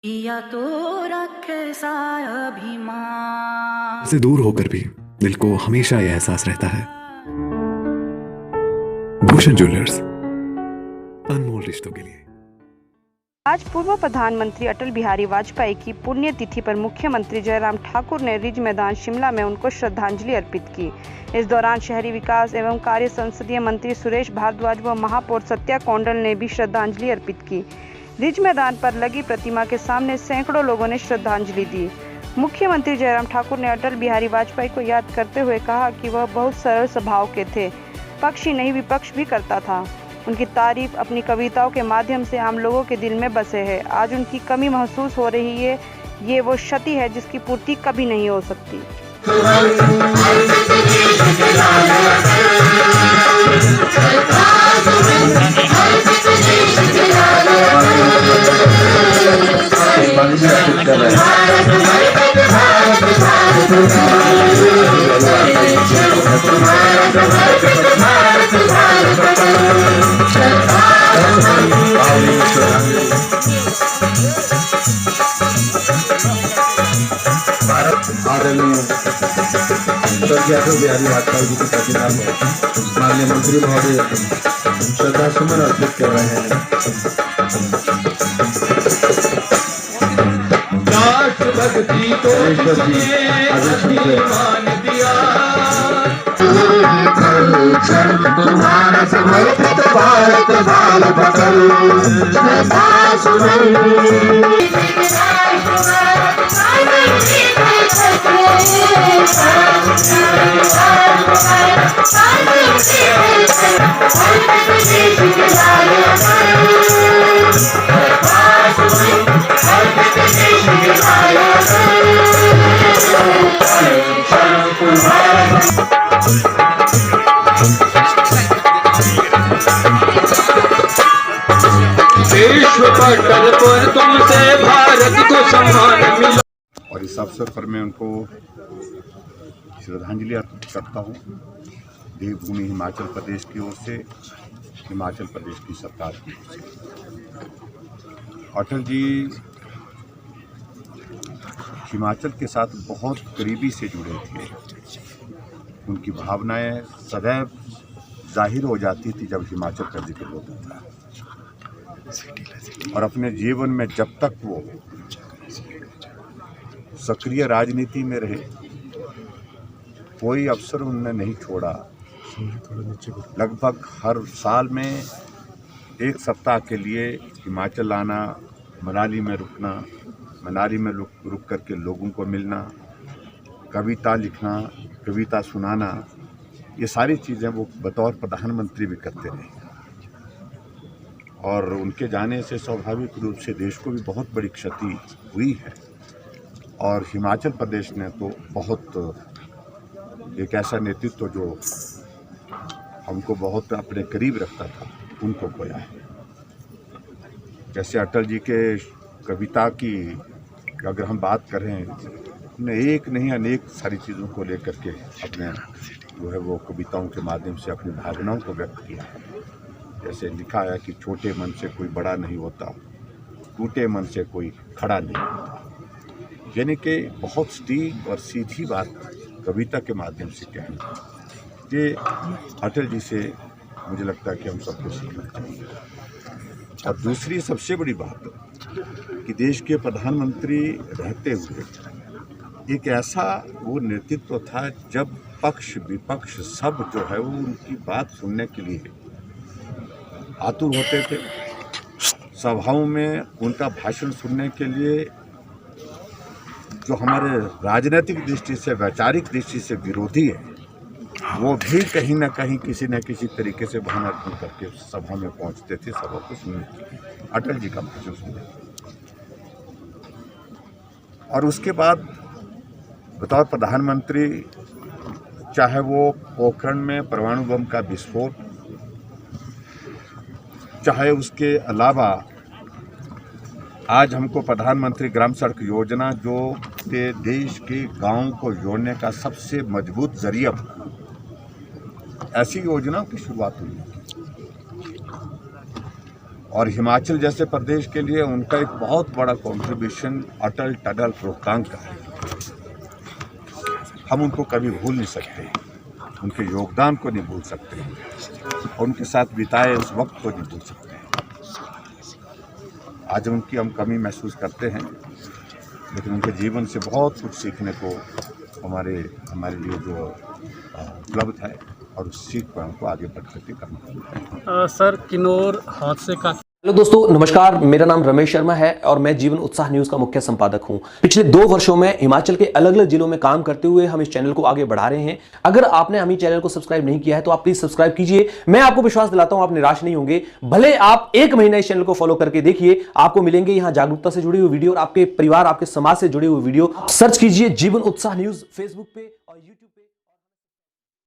या तो रखे अभिमान से दूर होकर भी दिल को हमेशा यह एहसास रहता है, भूषण ज्वेलर्स, अनमोल रिश्तों के लिए। आज पूर्व प्रधानमंत्री अटल बिहारी वाजपेयी की पुण्यतिथि पर मुख्यमंत्री जयराम ठाकुर ने रिज मैदान शिमला में उनको श्रद्धांजलि अर्पित की। इस दौरान शहरी विकास एवं कार्य संसदीय मंत्री सुरेश भारद्वाज व महापौर सत्या कौंडल ने भी श्रद्धांजलि अर्पित की। रिज मैदान पर लगी प्रतिमा के सामने सैकड़ों लोगों ने श्रद्धांजलि दी। मुख्यमंत्री जयराम ठाकुर ने अटल बिहारी वाजपेयी को याद करते हुए कहा कि वह बहुत सरल स्वभाव के थे, पक्षी नहीं विपक्ष भी करता था। उनकी तारीफ अपनी कविताओं के माध्यम से आम लोगों के दिल में बसे है। आज उनकी कमी महसूस हो रही है, ये वो क्षति है जिसकी पूर्ति कभी नहीं हो सकती। आदरणीय स्वर्गीय अटल बिहारी वाजपेयी जी की प्रतिमा में माननीय मंत्री महोदय श्रद्धा सुमन अर्पित कर रहे हैं। राष्ट्रभक्ति को तुम्हारा समर्पित भारत बाल बदल विश्व पटल पर तुमसे भारत को सम्मान मिला। और इस अवसर पर मैं उनको श्रद्धांजलि अर्पित करता हूँ। देवभूमि हिमाचल प्रदेश की ओर से, हिमाचल प्रदेश की सरकार की ओर से। अटल जी हिमाचल के साथ बहुत करीबी से जुड़े थे। उनकी भावनाएं सदैव जाहिर हो जाती थी जब हिमाचल का जिक्र होता था। और अपने जीवन में जब तक वो सक्रिय राजनीति में रहे, कोई अवसर उन्होंने नहीं छोड़ा। लगभग हर साल में एक सप्ताह के लिए हिमाचल आना, मनाली में रुकना, मनाली में रुक करके लोगों को मिलना, कविता लिखना, कविता सुनाना, ये सारी चीज़ें वो बतौर प्रधानमंत्री भी करते रहे। और उनके जाने से स्वाभाविक रूप से देश को भी बहुत बड़ी क्षति हुई है। और हिमाचल प्रदेश ने तो बहुत एक ऐसा नेतृत्व जो हमको बहुत अपने करीब रखता था, उनको खोया है। जैसे अटल जी के कविता की अगर हम बात करें, उन्हें एक नहीं अनेक सारी चीज़ों को लेकर के अपने जो है वो कविताओं के माध्यम से अपनी भावनाओं को व्यक्त किया है। जैसे लिखा है कि छोटे मन से कोई बड़ा नहीं होता, टूटे मन से कोई खड़ा नहीं होता। यानी कि बहुत सटीक और सीधी बात कविता के माध्यम से कहना, ये अटल जी से मुझे लगता है कि हम सबको सीखना चाहिए। और दूसरी सबसे बड़ी बात कि देश के प्रधानमंत्री रहते हुए एक ऐसा वो नेतृत्व था जब पक्ष विपक्ष सब जो है वो उनकी बात सुनने के लिए आतुर होते थे। सभाओं में उनका भाषण सुनने के लिए जो हमारे राजनीतिक दृष्टि से, वैचारिक दृष्टि से विरोधी है, वो भी कहीं ना कहीं किसी न किसी तरीके से भावना अर्पण करके सभा में पहुंचते थे, सभा को सुनने के लिए, अटल जी का भाषण सुनने। और उसके बाद बतौर प्रधानमंत्री, चाहे वो पोखरण में परमाणु बम का विस्फोट, चाहे उसके अलावा आज हमको प्रधानमंत्री ग्राम सड़क योजना जो देश के गांव को जोड़ने का सबसे मजबूत जरिया, ऐसी योजनाओं की शुरुआत हुई। और हिमाचल जैसे प्रदेश के लिए उनका एक बहुत बड़ा कंट्रीब्यूशन अटल टनल रोहतांग का है। हम उनको कभी भूल नहीं सकते, उनके योगदान को नहीं भूल सकते और उनके साथ बिताए उस वक्त को नहीं भूल सकते। आज उनकी हम कमी महसूस करते हैं, लेकिन उनके जीवन से बहुत कुछ सीखने को हमारे लिए जो उपलब्ध है और उस सीख पर हमको आगे बढ़ करके करना। सर, किन्नौर हादसे का हेलो दोस्तों, नमस्कार। मेरा नाम रमेश शर्मा है और मैं जीवन उत्साह न्यूज का मुख्य संपादक हूं। पिछले 2 वर्षों में हिमाचल के अलग अलग जिलों में काम करते हुए हम इस चैनल को आगे बढ़ा रहे हैं। अगर आपने हमें चैनल को सब्सक्राइब नहीं किया है तो आप प्लीज सब्सक्राइब कीजिए। मैं आपको विश्वास दिलाता हूं, आप निराश नहीं होंगे। भले आप 1 महीना इस चैनल को फॉलो करके देखिए, आपको मिलेंगे यहां जागरूकता से जुड़ी हुई वीडियो और आपके परिवार, आपके समाज से जुड़े हुए वीडियो। सर्च कीजिए जीवन उत्साह न्यूज फेसबुक पे और यूट्यूब।